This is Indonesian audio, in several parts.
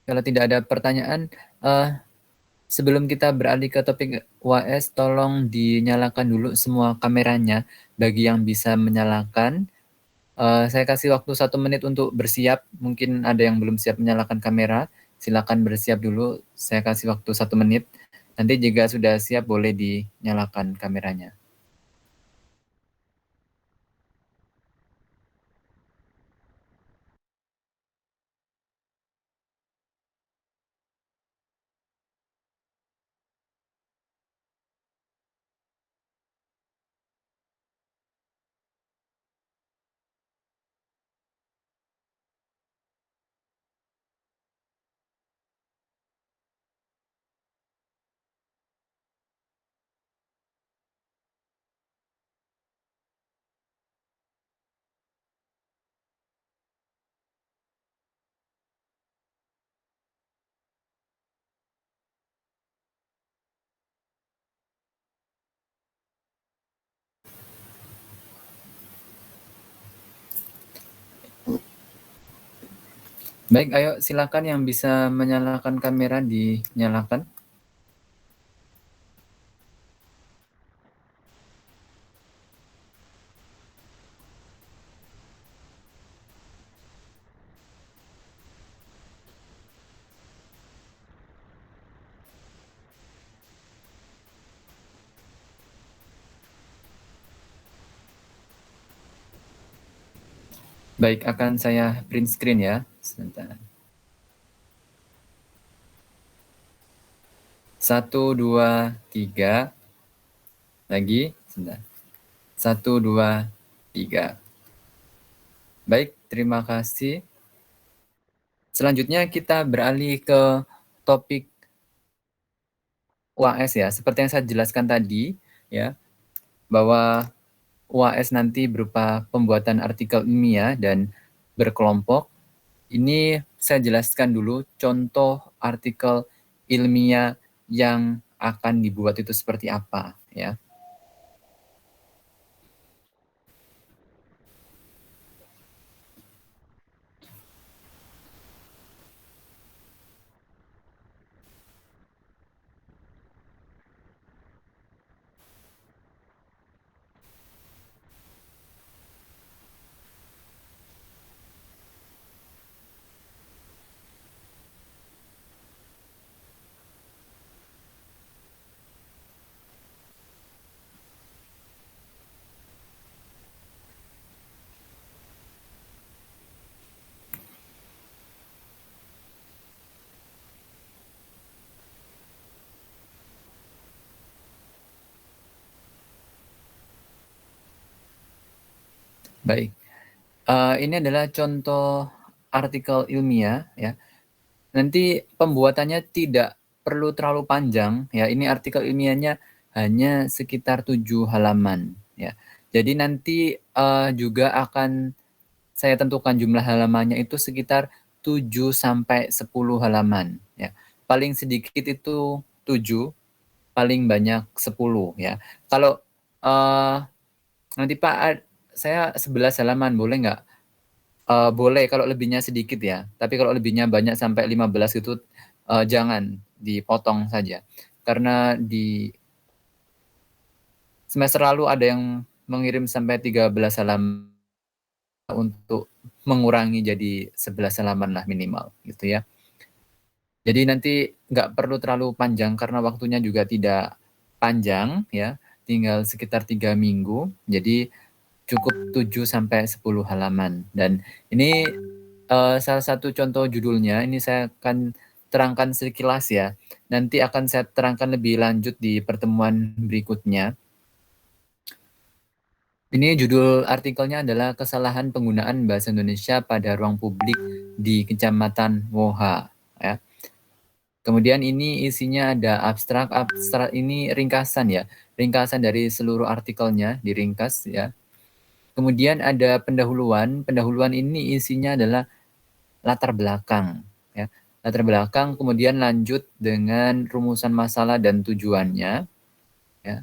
Kalau tidak ada pertanyaan, sebelum kita beralih ke topik UAS, tolong dinyalakan dulu semua kameranya bagi yang bisa menyalakan. Saya kasih waktu 1 menit untuk bersiap. Mungkin ada yang belum siap menyalakan kamera. Silakan bersiap dulu. Saya kasih waktu 1 menit. Nanti jika sudah siap boleh dinyalakan kameranya. Baik, ayo silakan yang bisa menyalakan kamera dinyalakan. Baik, akan saya print screen ya. Sebentar. 1, 2, 3. Lagi, sebentar. 1, 2, 3. Baik, terima kasih. Selanjutnya kita beralih ke topik UAS ya. Seperti yang saya jelaskan tadi, ya, bahwa UAS nanti berupa pembuatan artikel ilmiah dan berkelompok. Ini saya jelaskan dulu contoh artikel ilmiah yang akan dibuat itu seperti apa, ya. Baik. Ini adalah contoh artikel ilmiah ya. Nanti pembuatannya tidak perlu terlalu panjang ya. Ini artikel ilmiahnya hanya sekitar 7 halaman ya. Jadi nanti juga akan saya tentukan jumlah halamannya itu sekitar 7 sampai 10 halaman ya. Paling sedikit itu 7, paling banyak 10 ya. Kalau nanti Pak saya 11 halaman boleh nggak? Boleh kalau lebihnya sedikit ya, tapi kalau lebihnya banyak sampai 15 itu jangan, dipotong saja. Karena di semester lalu ada yang mengirim sampai 13 halaman untuk mengurangi jadi 11 halaman lah minimal gitu ya. Jadi nanti nggak perlu terlalu panjang karena waktunya juga tidak panjang ya, tinggal sekitar 3 minggu. Jadi cukup 7 sampai 10 halaman. Dan ini salah satu contoh judulnya, ini saya akan terangkan sekilas ya. Nanti akan saya terangkan lebih lanjut di pertemuan berikutnya. Ini judul artikelnya adalah kesalahan penggunaan bahasa Indonesia pada ruang publik di Kecamatan Woha. Ya. Kemudian ini isinya ada abstrak ini ringkasan ya, ringkasan dari seluruh artikelnya diringkas ya. Kemudian ada pendahuluan, pendahuluan ini isinya adalah latar belakang ya. Latar belakang kemudian lanjut dengan rumusan masalah dan tujuannya ya.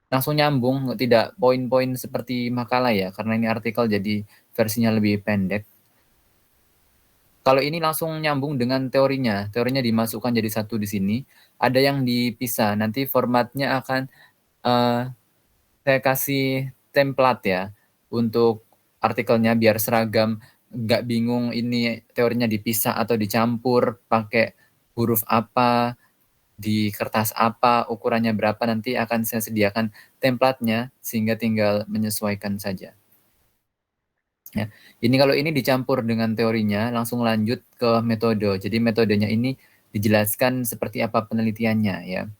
Langsung nyambung, tidak poin-poin seperti makalah ya, karena ini artikel jadi versinya lebih pendek. Kalau ini langsung nyambung dengan teorinya dimasukkan jadi satu di sini, ada yang dipisah, nanti formatnya akan saya kasih template ya, untuk artikelnya biar seragam, nggak bingung ini teorinya dipisah atau dicampur, pakai huruf apa, di kertas apa, ukurannya berapa, nanti akan saya sediakan templatenya, sehingga tinggal menyesuaikan saja. Ya, ini kalau ini dicampur dengan teorinya, langsung lanjut ke metode. Jadi metodenya ini dijelaskan seperti apa penelitiannya ya.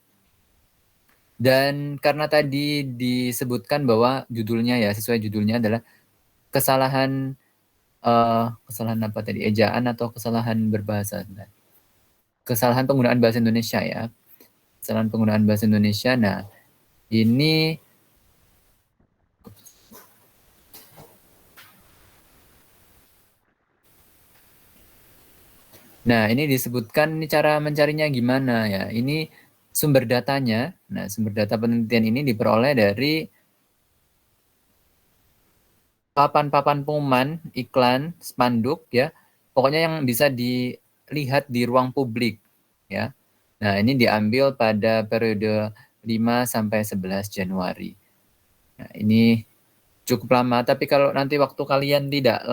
Dan karena tadi disebutkan bahwa judulnya ya, sesuai judulnya adalah kesalahan kesalahan apa tadi? Ejaan atau kesalahan berbahasa? Kesalahan penggunaan bahasa Indonesia ya. Kesalahan penggunaan bahasa Indonesia. Nah, ini ini disebutkan ini cara mencarinya gimana ya. Ini sumber datanya. Nah, sumber data penelitian ini diperoleh dari papan-papan pengumuman, iklan, spanduk ya. Pokoknya yang bisa dilihat di ruang publik ya. Nah, ini diambil pada periode 5 sampai 11 Januari. Nah, ini cukup lama, tapi kalau nanti waktu kalian tidak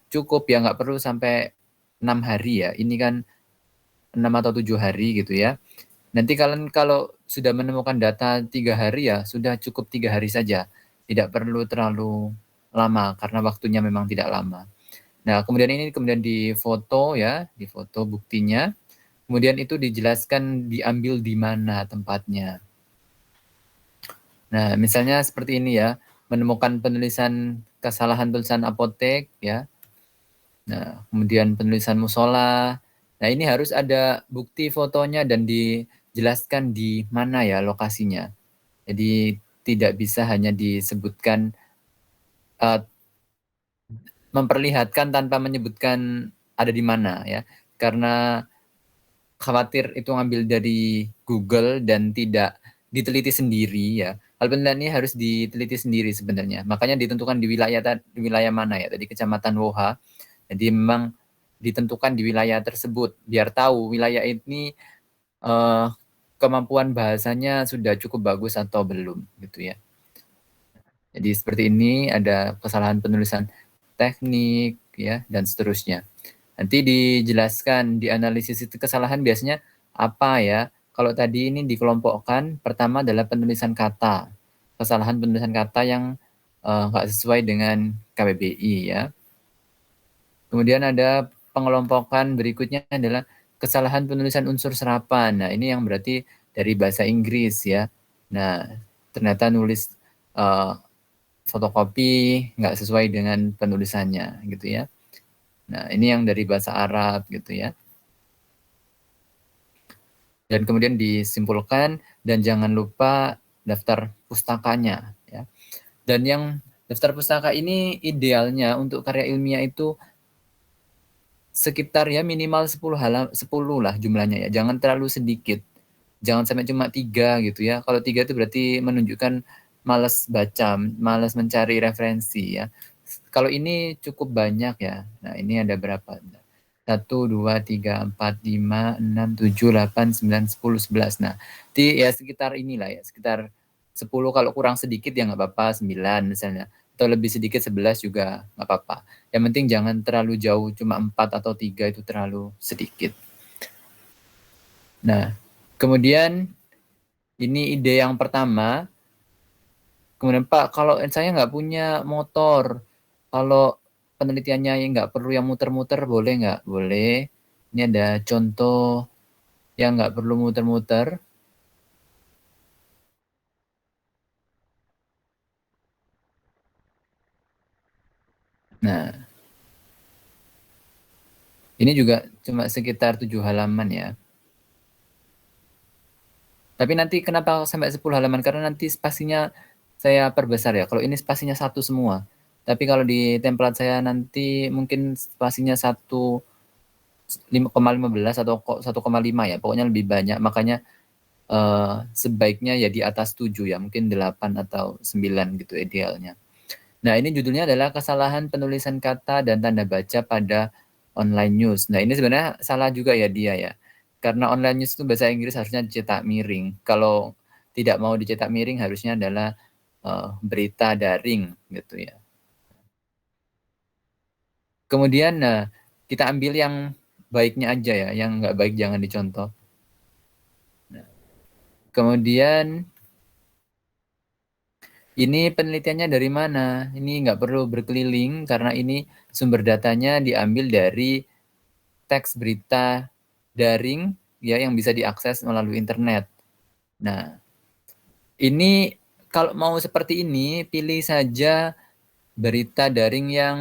cukup ya, nggak perlu sampai 6 hari ya. Ini kan 6 atau 7 hari gitu ya. Nanti kalian kalau sudah menemukan data 3 hari ya, sudah cukup 3 hari saja. Tidak perlu terlalu lama karena waktunya memang tidak lama. Nah, kemudian ini difoto ya, difoto buktinya. Kemudian itu dijelaskan diambil di mana tempatnya. Nah, misalnya seperti ini ya, menemukan kesalahan tulisan apotek ya. Nah, kemudian penulisan musola. Nah, ini harus ada bukti fotonya dan dijelaskan di mana ya lokasinya. Jadi tidak bisa hanya disebutkan memperlihatkan tanpa menyebutkan ada di mana ya. Karena khawatir itu ngambil dari Google dan tidak diteliti sendiri ya. Hal penelitian ini harus diteliti sendiri sebenarnya. Makanya ditentukan di wilayah mana ya. Tadi Kecamatan Woha. Jadi memang ditentukan di wilayah tersebut biar tahu wilayah ini kemampuan bahasanya sudah cukup bagus atau belum gitu ya. Jadi seperti ini ada kesalahan penulisan teknik ya dan seterusnya. Nanti dijelaskan, dianalisis itu kesalahan biasanya apa ya. Kalau tadi ini dikelompokkan, pertama adalah penulisan kata. Kesalahan penulisan kata yang nggak sesuai dengan KBBI ya. Kemudian ada pengelompokan berikutnya adalah kesalahan penulisan unsur serapan. Nah, ini yang berarti dari bahasa Inggris ya. Nah, ternyata nulis fotokopi nggak sesuai dengan penulisannya gitu ya. Nah, ini yang dari bahasa Arab gitu ya. Dan kemudian disimpulkan dan jangan lupa daftar pustakanya ya. Dan yang daftar pustaka ini idealnya untuk karya ilmiah itu sekitar ya minimal 10 lah jumlahnya ya. Jangan terlalu sedikit. Jangan sampai cuma 3 gitu ya. Kalau 3 itu berarti menunjukkan malas baca, malas mencari referensi ya. Kalau ini cukup banyak ya. Nah, ini ada berapa? 1, 2, 3, 4, 5, 6, 7, 8, 9, 10, 11. Nah, ya sekitar inilah ya, sekitar 10, kalau kurang sedikit ya nggak apa-apa, 9 misalnya. Atau lebih sedikit 11 juga nggak apa-apa. Yang penting jangan terlalu jauh, cuma 4 atau 3 itu terlalu sedikit. Nah, kemudian ini ide yang pertama. Kemudian Pak, kalau saya nggak punya motor, kalau penelitiannya yang nggak perlu yang muter-muter boleh nggak? Boleh. Ini ada contoh yang nggak perlu muter-muter. Nah, ini juga cuma sekitar 7 halaman ya. Tapi nanti kenapa sampai 10 halaman? Karena nanti spasinya saya perbesar ya. Kalau ini spasinya 1 semua. Tapi kalau di template saya nanti mungkin spasinya 1,15 atau 1,5 ya. Pokoknya lebih banyak. Makanya sebaiknya ya di atas 7 ya. Mungkin 8 atau 9 gitu idealnya. Nah, ini judulnya adalah kesalahan penulisan kata dan tanda baca pada online news. Nah, ini sebenarnya salah juga ya dia ya. Karena online news itu bahasa Inggris harusnya dicetak miring. Kalau tidak mau dicetak miring harusnya adalah berita daring gitu ya. Kemudian kita ambil yang baiknya aja ya, yang nggak baik jangan dicontoh. Nah, kemudian ini penelitiannya dari mana? Ini nggak perlu berkeliling karena ini sumber datanya diambil dari teks berita daring ya yang bisa diakses melalui internet. Nah, ini kalau mau seperti ini pilih saja berita daring yang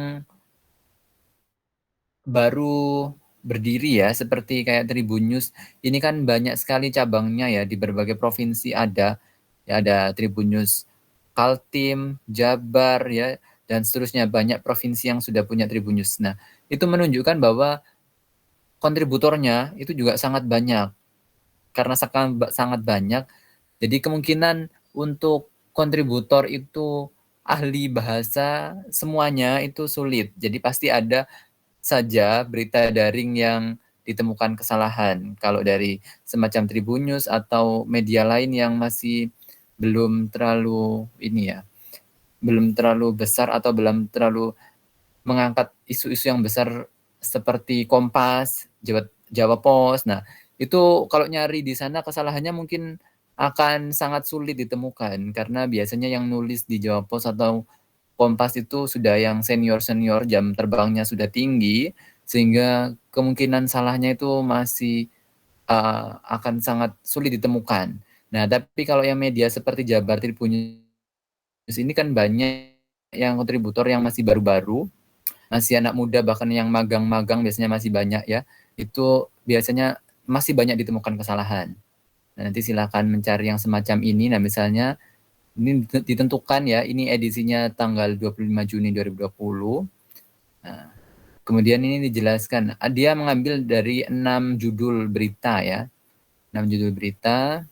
baru berdiri ya, seperti kayak Tribun News. Ini kan banyak sekali cabangnya ya, di berbagai provinsi ada. Ya, ada Tribun News Kaltim, Jabar ya, dan seterusnya. Banyak provinsi yang sudah punya Tribun News. Nah, itu menunjukkan bahwa kontributornya itu juga sangat banyak. Karena sangat banyak, jadi kemungkinan untuk kontributor itu ahli bahasa semuanya itu sulit. Jadi pasti ada saja berita daring yang ditemukan kesalahan. Kalau dari semacam Tribun News atau media lain yang masih belum terlalu ini ya, belum terlalu besar atau belum terlalu mengangkat isu-isu yang besar seperti Kompas, Jawa Pos. Nah, itu kalau nyari di sana kesalahannya mungkin akan sangat sulit ditemukan karena biasanya yang nulis di Jawa Pos atau Kompas itu sudah yang senior-senior, jam terbangnya sudah tinggi, sehingga kemungkinan salahnya itu masih akan sangat sulit ditemukan. Nah, tapi kalau yang media seperti Jabar Tribun News ini kan banyak yang kontributor yang masih baru-baru, masih anak muda, bahkan yang magang-magang biasanya masih banyak ya, itu biasanya masih banyak ditemukan kesalahan. Nah, nanti silakan mencari yang semacam ini. Nah, misalnya ini ditentukan ya, ini edisinya tanggal 25 Juni 2020. Nah, kemudian ini dijelaskan, dia mengambil dari 6 judul berita ya, 6 judul berita.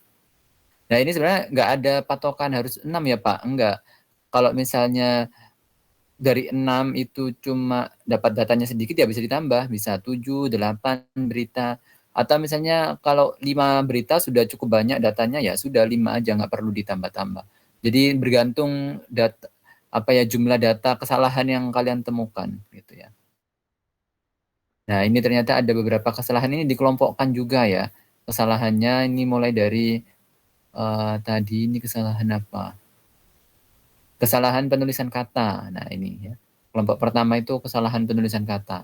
Nah, ini sebenarnya nggak ada patokan harus 6 ya Pak, enggak. Kalau misalnya dari 6 itu cuma dapat datanya sedikit ya bisa ditambah, bisa 7, 8 berita. Atau misalnya kalau 5 berita sudah cukup banyak datanya ya sudah 5 aja nggak perlu ditambah-tambah. Jadi bergantung data apa ya jumlah data kesalahan yang kalian temukan gitu ya. Nah, ini ternyata ada beberapa kesalahan ini dikelompokkan juga ya. Kesalahannya ini mulai dari tadi ini kesalahan apa? Kesalahan penulisan kata. Nah, ini ya. Kelompok pertama itu kesalahan penulisan kata.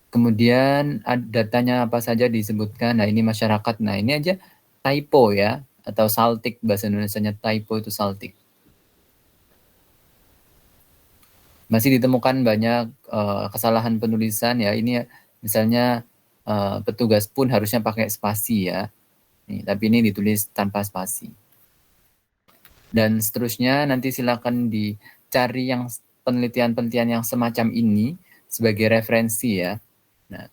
Kemudian datanya apa saja disebutkan. Nah, ini masyarakat. Nah, ini aja typo ya atau saltik, bahasa Indonesianya typo itu saltik. Masih ditemukan banyak kesalahan penulisan ya. Ini misalnya petugas pun harusnya pakai spasi ya. Nih, tapi ini ditulis tanpa spasi. Dan seterusnya nanti silakan dicari yang penelitian-penelitian yang semacam ini sebagai referensi ya. Nah,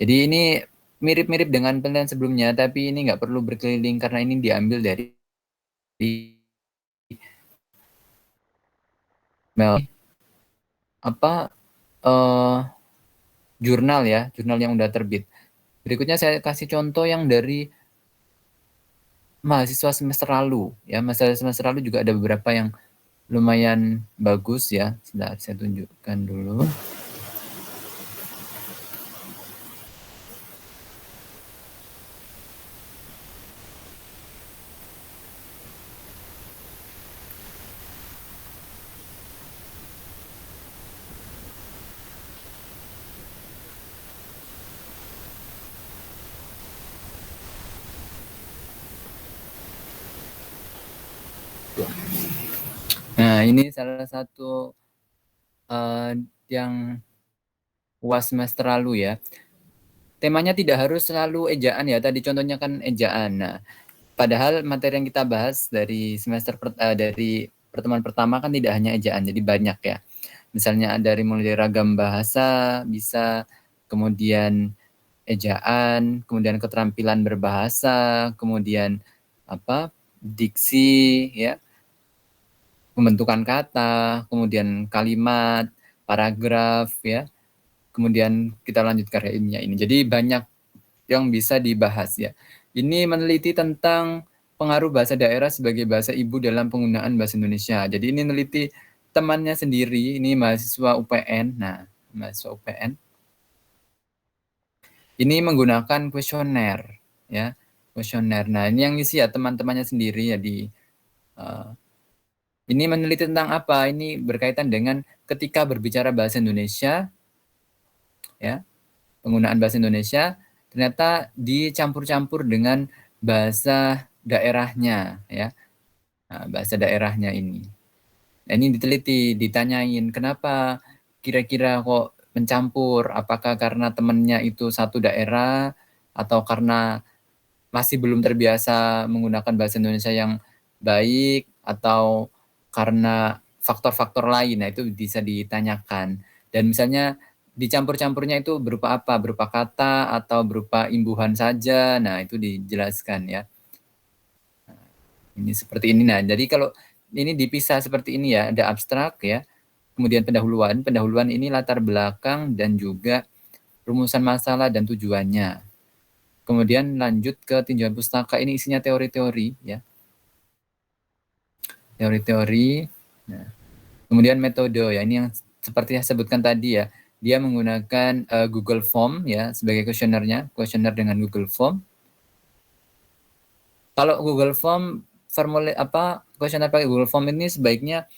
jadi ini mirip-mirip dengan penelitian sebelumnya, tapi ini nggak perlu berkeliling karena ini diambil dari apa jurnal ya, jurnal yang udah terbit. Berikutnya saya kasih contoh yang dari mahasiswa semester lalu ya. Mahasiswa semester lalu juga ada beberapa yang lumayan bagus ya. Sebentar saya tunjukkan dulu. Nah, ini salah satu yang UAS semester lalu ya. Temanya tidak harus selalu ejaan ya. Tadi contohnya kan ejaan. Nah, padahal materi yang kita bahas dari dari pertemuan pertama kan tidak hanya ejaan, jadi banyak ya. Misalnya dari mulai dari ragam bahasa, bisa kemudian ejaan, kemudian keterampilan berbahasa, kemudian apa? Diksi ya. pembentukan kata, kemudian kalimat, paragraf ya. Kemudian kita lanjut karya ilmiah ini. Jadi banyak yang bisa dibahas ya. Ini meneliti tentang pengaruh bahasa daerah sebagai bahasa ibu dalam penggunaan bahasa Indonesia. Jadi ini meneliti temannya sendiri, ini mahasiswa UPN. Nah, mahasiswa UPN. Ini menggunakan kuesioner ya. Kuesioner. Nah, ini yang ngisi ya teman-temannya sendiri ya ini meneliti tentang apa? Ini berkaitan dengan ketika berbicara bahasa Indonesia ya. Penggunaan bahasa Indonesia ternyata dicampur-campur dengan bahasa daerahnya ya. Nah, bahasa daerahnya ini. Nah, ini diteliti, ditanyain kenapa kira-kira kok mencampur? Apakah karena temannya itu satu daerah atau karena masih belum terbiasa menggunakan bahasa Indonesia yang baik atau karena faktor-faktor lain? Nah, itu bisa ditanyakan. Dan misalnya dicampur-campurnya itu berupa apa? Berupa kata atau berupa imbuhan saja. Nah, itu dijelaskan ya. Ini seperti ini. Nah, jadi kalau ini dipisah seperti ini ya, ada abstrak ya. Kemudian pendahuluan. Pendahuluan ini latar belakang dan juga rumusan masalah dan tujuannya. Kemudian lanjut ke tinjauan pustaka, ini isinya teori-teori ya. Teori-teori. Nah, kemudian metode ya, ini yang seperti yang saya sebutkan tadi ya. Dia menggunakan Google Form ya sebagai kuesionernya, kuesioner dengan Google Form. Kalau Google Form formulir apa kuesioner pakai Google Form ini sebaiknya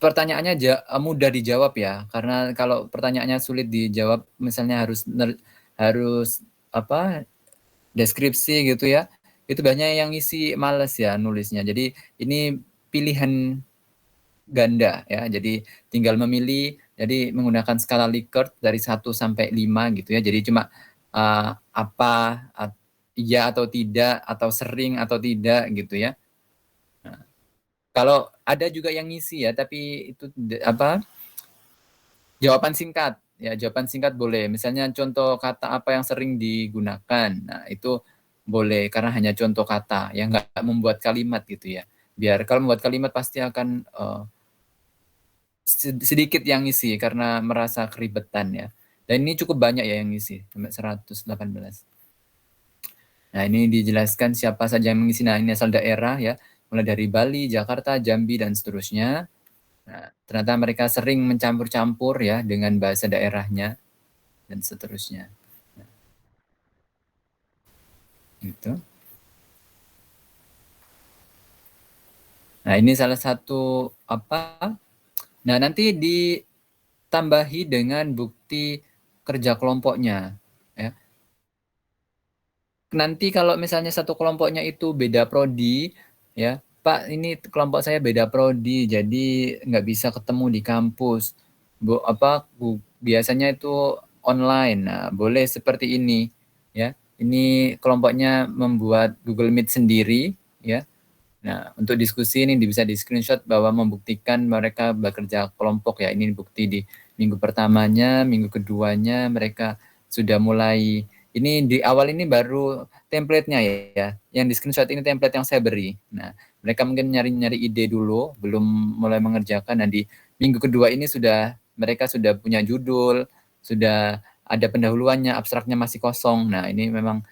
pertanyaannya mudah dijawab ya, karena kalau pertanyaannya sulit dijawab, misalnya harus apa deskripsi gitu ya, itu banyak yang isi males ya nulisnya. Jadi ini pilihan ganda ya, jadi tinggal memilih, jadi menggunakan skala Likert dari 1 sampai 5 gitu ya. Jadi cuma apa, iya atau tidak, atau sering atau tidak gitu ya. Nah, kalau ada juga yang ngisi ya, tapi itu apa? Jawaban singkat ya, jawaban singkat boleh. Misalnya contoh kata apa yang sering digunakan. Nah, itu boleh karena hanya contoh kata yang nggak membuat kalimat gitu ya. Biar kalau membuat kalimat pasti akan sedikit yang ngisi karena merasa keribetan ya. Dan ini cukup banyak ya yang ngisi, sampai 118. Nah, ini dijelaskan siapa saja yang mengisi. Nah, ini asal daerah ya, mulai dari Bali, Jakarta, Jambi, dan seterusnya. Nah, ternyata mereka sering mencampur-campur ya dengan bahasa daerahnya dan seterusnya. Gitu. Nah, ini salah satu apa? Nah, nanti ditambahi dengan bukti kerja kelompoknya ya. Nanti kalau misalnya satu kelompoknya itu beda prodi ya, Pak ini kelompok saya beda prodi jadi nggak bisa ketemu di kampus. Biasanya itu online. Nah, boleh seperti ini ya. Ini kelompoknya membuat Google Meet sendiri ya. Nah, untuk diskusi ini bisa di screenshot bahwa membuktikan mereka bekerja kelompok ya. Ini bukti di minggu pertamanya, minggu keduanya mereka sudah mulai. Ini di awal ini baru template-nya ya. Yang di screenshot ini template yang saya beri. Nah, mereka mungkin nyari-nyari ide dulu, belum mulai mengerjakan. Nah, di minggu kedua ini mereka sudah punya judul, sudah ada pendahuluannya, abstraknya masih kosong. Nah, ini memang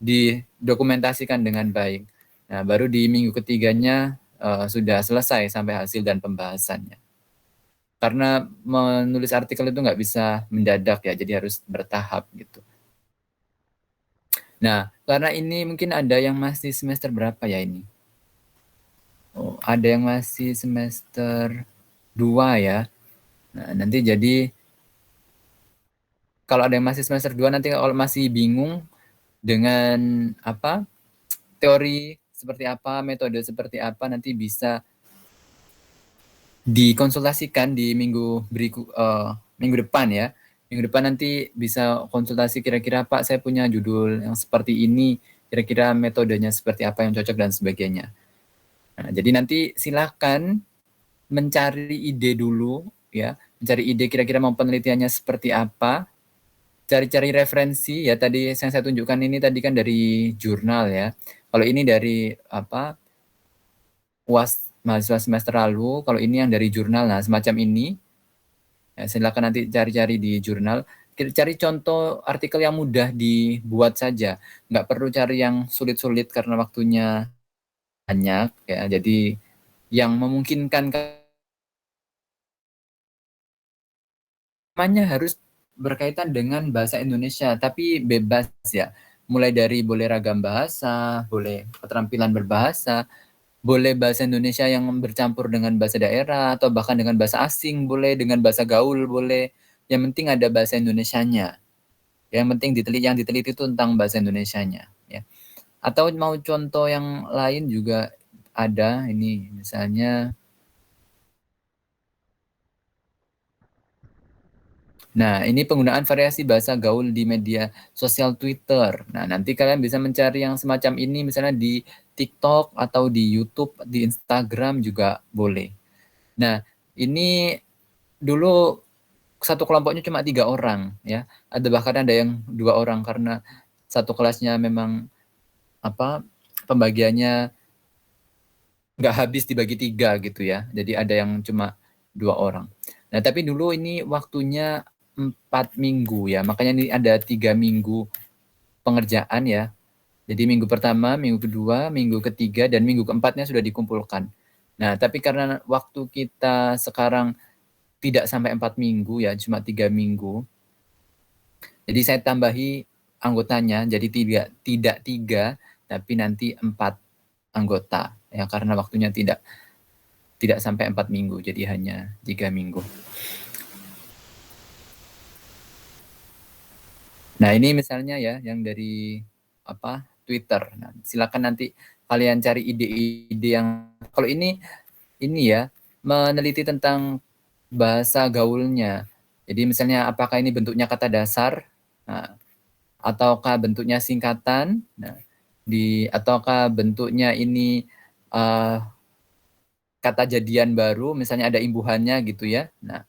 didokumentasikan dengan baik. Nah, baru di minggu ketiganya sudah selesai sampai hasil dan pembahasannya. Karena menulis artikel itu nggak bisa mendadak ya, jadi harus bertahap gitu. Nah, karena ini mungkin ada yang masih semester berapa ya ini? Oh, ada yang masih semester 2 ya. Nah, nanti jadi kalau ada yang masih semester 2 nanti kalau masih bingung dengan apa teori seperti apa, metode seperti apa, nanti bisa dikonsultasikan di minggu depan ya. Minggu depan nanti bisa konsultasi kira-kira Pak saya punya judul yang seperti ini, kira-kira metodenya seperti apa yang cocok dan sebagainya. Nah, jadi nanti silakan mencari ide dulu ya, mencari ide kira-kira mau penelitiannya seperti apa, cari-cari referensi ya tadi yang saya tunjukkan ini tadi kan dari jurnal ya. Kalau ini dari apa UAS mahasiswa semester lalu, kalau ini yang dari jurnal. Nah, semacam ini. Ya, silakan nanti cari-cari di jurnal. Cari contoh artikel yang mudah dibuat saja. Nggak perlu cari yang sulit-sulit karena waktunya banyak. Ya, jadi yang memungkinkan namanya harus berkaitan dengan bahasa Indonesia, tapi bebas ya. Mulai dari boleh ragam bahasa, boleh keterampilan berbahasa, boleh bahasa Indonesia yang bercampur dengan bahasa daerah, atau bahkan dengan bahasa asing, boleh dengan bahasa gaul, boleh. Yang penting ada bahasa Indonesianya. Yang penting yang diteliti itu tentang bahasa Indonesianya. Ya. Atau mau contoh yang lain juga ada, ini misalnya. Nah, ini penggunaan variasi bahasa gaul di media sosial Twitter. Nah, nanti kalian bisa mencari yang semacam ini misalnya di TikTok atau di YouTube, di Instagram juga boleh. Nah, ini dulu satu kelompoknya cuma 3 orang ya. Ada bahkan ada yang 2 orang karena satu kelasnya memang apa pembagiannya nggak habis dibagi 3 gitu ya. Jadi ada yang cuma 2 orang. Nah, tapi dulu ini waktunya 4 minggu ya. Makanya ini ada 3 minggu pengerjaan ya. Jadi minggu pertama, minggu kedua, minggu ketiga, dan minggu keempatnya sudah dikumpulkan. Nah, tapi karena waktu kita sekarang tidak sampai 4 minggu ya, cuma 3 minggu. Jadi saya tambahi anggotanya, jadi tidak 3, tapi nanti 4 anggota ya, karena waktunya tidak sampai 4 minggu, jadi hanya 3 minggu. Nah, ini misalnya ya yang dari Twitter. Nah, silakan nanti kalian cari ide-ide yang kalau ini ya meneliti tentang bahasa gaulnya. Jadi misalnya apakah ini bentuknya kata dasar, nah, ataukah bentuknya singkatan, nah, ataukah bentuknya ini uh, kata jadian baru, misalnya ada imbuhannya gitu ya. Nah,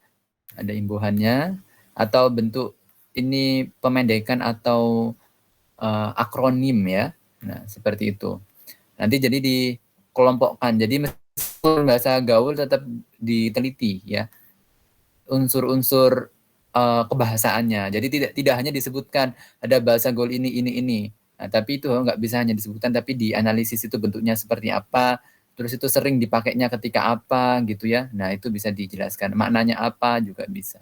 ada imbuhannya, atau bentuk ini pemendekan atau akronim ya. Nah, seperti itu. Nanti jadi dikelompokkan. Jadi meskipun bahasa gaul tetap diteliti ya. Unsur-unsur kebahasaannya. Jadi tidak hanya disebutkan ada bahasa gaul ini. Nah, tapi itu nggak bisa hanya disebutkan, tapi dianalisis itu bentuknya seperti apa, terus itu sering dipakainya ketika apa gitu ya. Nah, itu bisa dijelaskan. Maknanya apa juga bisa.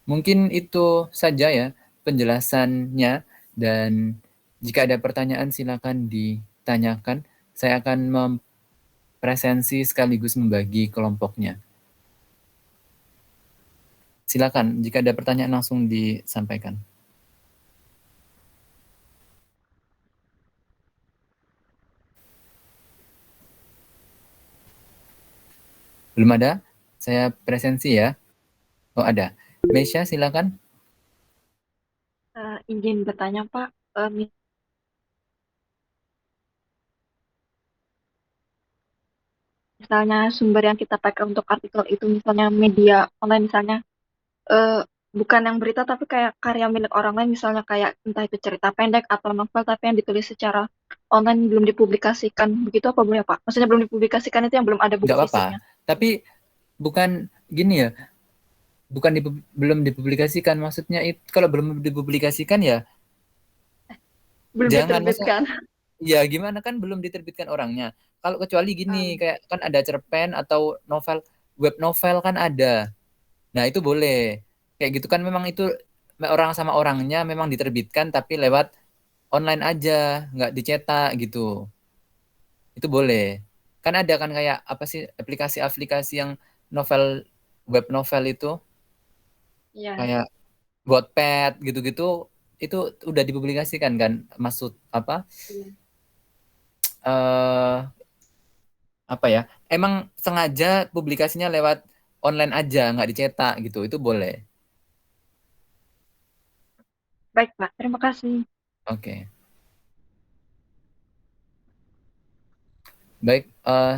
Mungkin itu saja ya penjelasannya, dan jika ada pertanyaan silakan ditanyakan. Saya akan mempresensi sekaligus membagi kelompoknya. Silakan jika ada pertanyaan langsung disampaikan. Belum ada? Saya presensi ya. Oh, ada. Mesya silakan. Izin bertanya Pak, misalnya sumber yang kita pakai untuk artikel itu misalnya media online misalnya eh, bukan yang berita tapi kayak karya milik orang lain misalnya kayak entah itu cerita pendek atau novel tapi yang ditulis secara online belum dipublikasikan begitu apa boleh Pak? Maksudnya belum dipublikasikan itu yang belum ada buku Nggak apa-apa. fisiknya. Tapi bukan gini ya, bukan belum dipublikasikan. Maksudnya itu kalau belum dipublikasikan ya Belum jangan, masa diterbitkan. ya gimana, kan belum diterbitkan orangnya. Kalau kecuali gini, kayak kan ada cerpen atau novel, web novel kan ada. Nah, itu boleh. Kayak gitu kan memang itu orang sama orangnya memang diterbitkan tapi lewat online aja, nggak dicetak gitu. Itu boleh. Kan ada kan kayak apa sih aplikasi-aplikasi yang novel, web novel itu Iya. kayak Wattpad gitu-gitu, itu udah dipublikasikan kan, maksud Iya. eh apa ya, emang sengaja publikasinya lewat online aja nggak dicetak gitu, itu boleh. Baik Pak, terima kasih. Oke, baik,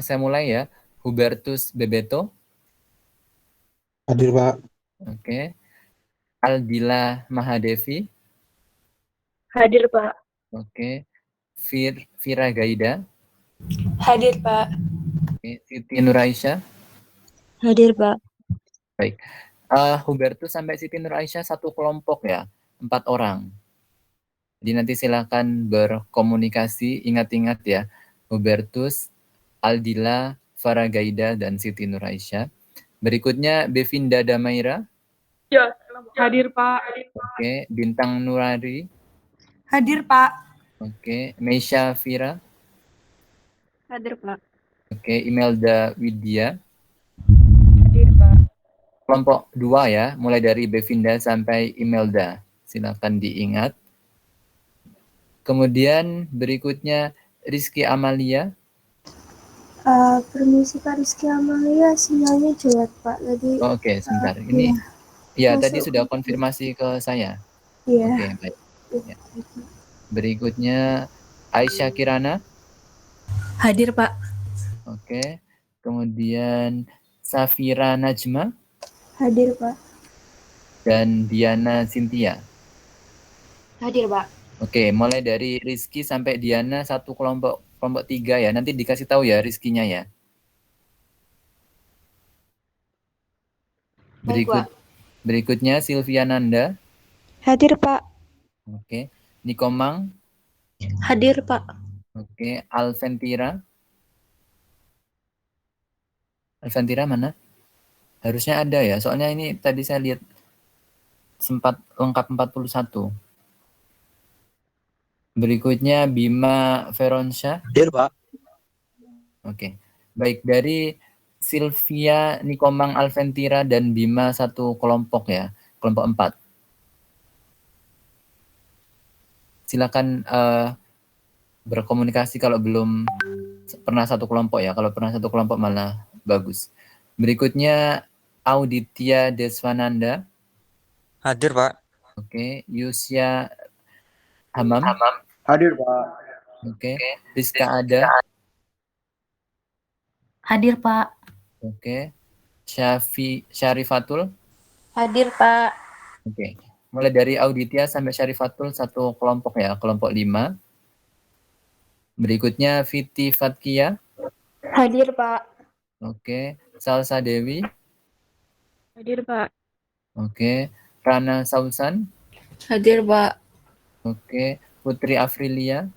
saya mulai ya. Hubertus Bebeto. Hadir, Pak. Oke. Aldila Mahadevi. Hadir Pak. Oke. Vira Gaida. Hadir, Pak. Oke, Siti Nuraisyah. Hadir, Pak. Baik. Hubertus sampai Siti Nuraisyah satu kelompok ya, 4 orang. Jadi nanti silakan berkomunikasi, ingat-ingat ya, Hubertus, Aldila, Faragaida, dan Siti Nuraisyah. Berikutnya Bevinda Damaira. Ya, hadir Pak. Oke, Bintang Nurari. Hadir, Pak. Oke, Meisha Fira. Hadir, Pak. Oke, Imelda Widya. Hadir Pak. Kelompok 2 ya, mulai dari Bevinda sampai Imelda. Silakan diingat. Kemudian berikutnya Rizky Amalia. Permisi Kak Rizky Amalia, sinyalnya jelek Pak. Tadi Oke, sebentar. Ini ya tadi masuk sudah konfirmasi ke saya. Iya. Oke, baik. Ya. Berikutnya Aisyah Kirana. Hadir, Pak. Oke. Kemudian Safira Najma Hadir Pak. dan Diana Cynthia. Hadir, Pak. Oke, mulai dari Rizky sampai Diana satu kelompok 3 ya. Nanti dikasih tahu ya Rizkinya ya. Berikutnya Sylvia Nanda. Hadir Pak. Oke. Nikomang. Hadir, Pak. Oke. Alventira. Alventira mana? Harusnya ada ya. Soalnya ini tadi saya lihat sempat lengkap 41. Berikutnya Bima Veronsyah. Hadir, Pak. Oke. Baik, dari Sylvia, Nikomang, Alventira, dan Bima satu kelompok ya. Kelompok 4. Silakan berkomunikasi kalau belum pernah satu kelompok ya. Kalau pernah satu kelompok malah bagus. Berikutnya Auditya Deswananda. Hadir, Pak. Oke. Yusya Hamam. Hadir, Pak. Oke. Rizka Ada. Hadir, Pak. Oke. Syarifatul. Hadir, Pak. Oke. Mulai dari Auditya sampai Syarifatul satu kelompok ya, kelompok 5. Berikutnya Fiti Fatkia. Hadir, Pak. Oke. Salsa Dewi. Hadir Pak. Oke. Rana Sausan. Hadir, Pak. Oke. Putri Afrilia.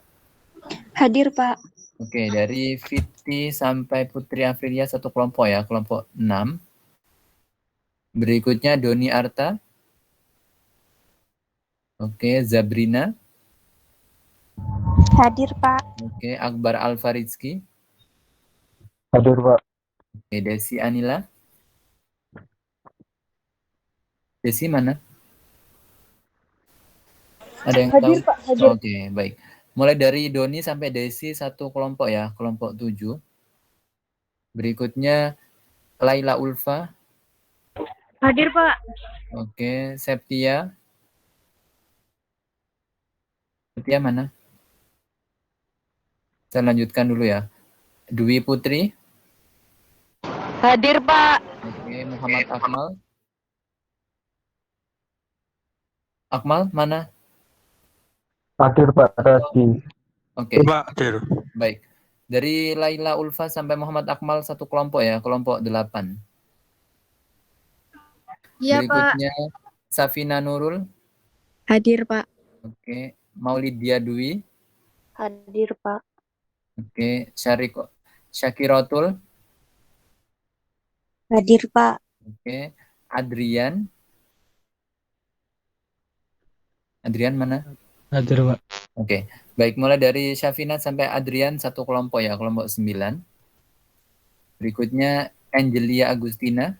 Hadir Pak. Oke, dari Fiti sampai Putri Afrilia satu kelompok ya, kelompok 6. Berikutnya Doni Arta. Oke, Zabrina. Hadir Pak. Oke, Akbar Alfarizki. Hadir, Pak. Oke, Desi Anila. Desi mana? Ada yang Hadir, tahu? Pak, hadir. Oke, baik. Mulai dari Doni sampai Desi satu kelompok ya, kelompok 7. Berikutnya Laila Ulfa. Hadir Pak. Oke, Septia. Septia mana? Saya lanjutkan dulu ya. Dwi Putri. Hadir Pak. Oke, Muhammad Akmal. Akmal mana? Hadir, Pak. Tadi. Oke, Pak, hadir. baik. Dari Laila Ulfa sampai Muhammad Akmal satu kelompok ya, kelompok 8. Iya, Pak. Berikutnya Safina Nurul. Hadir, Pak. Oke, Maulidia Dwi. Hadir Pak. Oke, Syakiratul. Hadir Pak. Oke, Adrian. Adrian mana? Hadir, Pak. Oke, baik. Mulai dari Syafina sampai Adrian satu kelompok ya, kelompok 9. Berikutnya Angelia Agustina.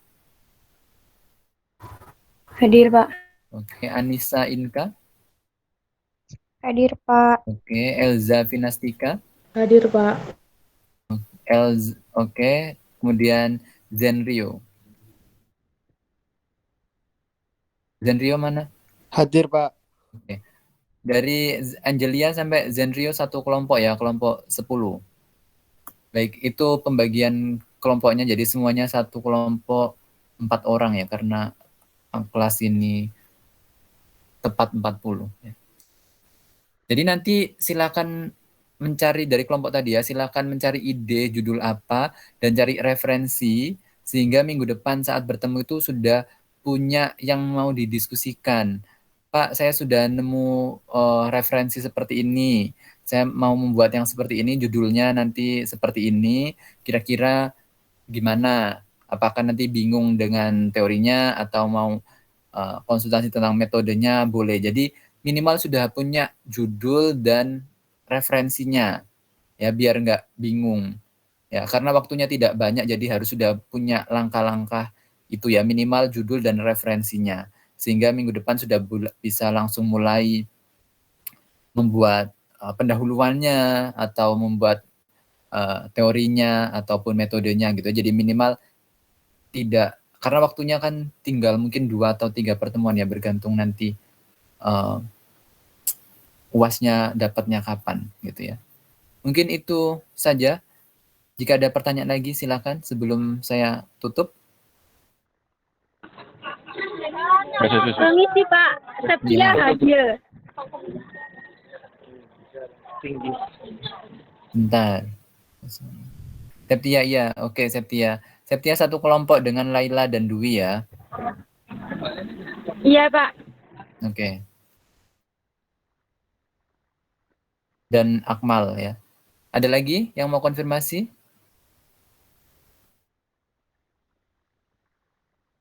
Hadir, Pak. Oke, Anissa Inka. Hadir Pak. Oke, Elza Finastika. Hadir Pak. Oke, kemudian Zenrio. Zenrio mana? Hadir, Pak. Oke. Dari Angelia sampai Zenrio satu kelompok ya, kelompok 10. Baik, itu pembagian kelompoknya jadi semuanya satu kelompok 4 orang ya, karena kelas ini tepat 40 ya. Jadi nanti silakan mencari dari kelompok tadi ya, silakan mencari ide judul apa dan cari referensi sehingga minggu depan saat bertemu itu sudah punya yang mau didiskusikan. Pak, saya sudah nemu referensi seperti ini. Saya mau membuat yang seperti ini, judulnya nanti seperti ini. Kira-kira gimana? Apakah nanti bingung dengan teorinya atau mau konsultasi tentang metodenya? Boleh. Jadi minimal sudah punya judul dan referensinya, ya biar nggak bingung. Ya, karena waktunya tidak banyak, jadi harus sudah punya langkah-langkah itu ya, minimal judul dan referensinya. Sehingga minggu depan sudah bisa langsung mulai membuat pendahuluannya atau membuat teorinya ataupun metodenya gitu. Jadi minimal tidak, karena waktunya kan tinggal mungkin 2 atau 3 pertemuan ya, bergantung nanti UASnya dapatnya kapan gitu ya. Mungkin itu saja. Jika ada pertanyaan lagi silakan sebelum saya tutup. Permisi Pak, Septia hadir. Bentar. Septia, iya. Oke, Septia. Septia satu kelompok dengan Laila dan Dwi ya. Iya Pak. Oke. Dan Akmal ya. Ada lagi yang mau konfirmasi?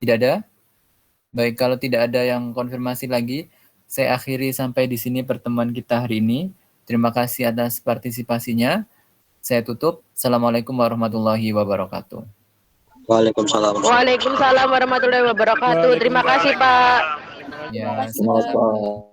Tidak ada? Baik, kalau tidak ada yang konfirmasi lagi, saya akhiri sampai di sini pertemuan kita hari ini. Terima kasih atas partisipasinya. Saya tutup. Assalamualaikum warahmatullahi wabarakatuh. Waalaikumsalam. Waalaikumsalam warahmatullahi wabarakatuh. Terima kasih Pak. Ya, Selamat malam.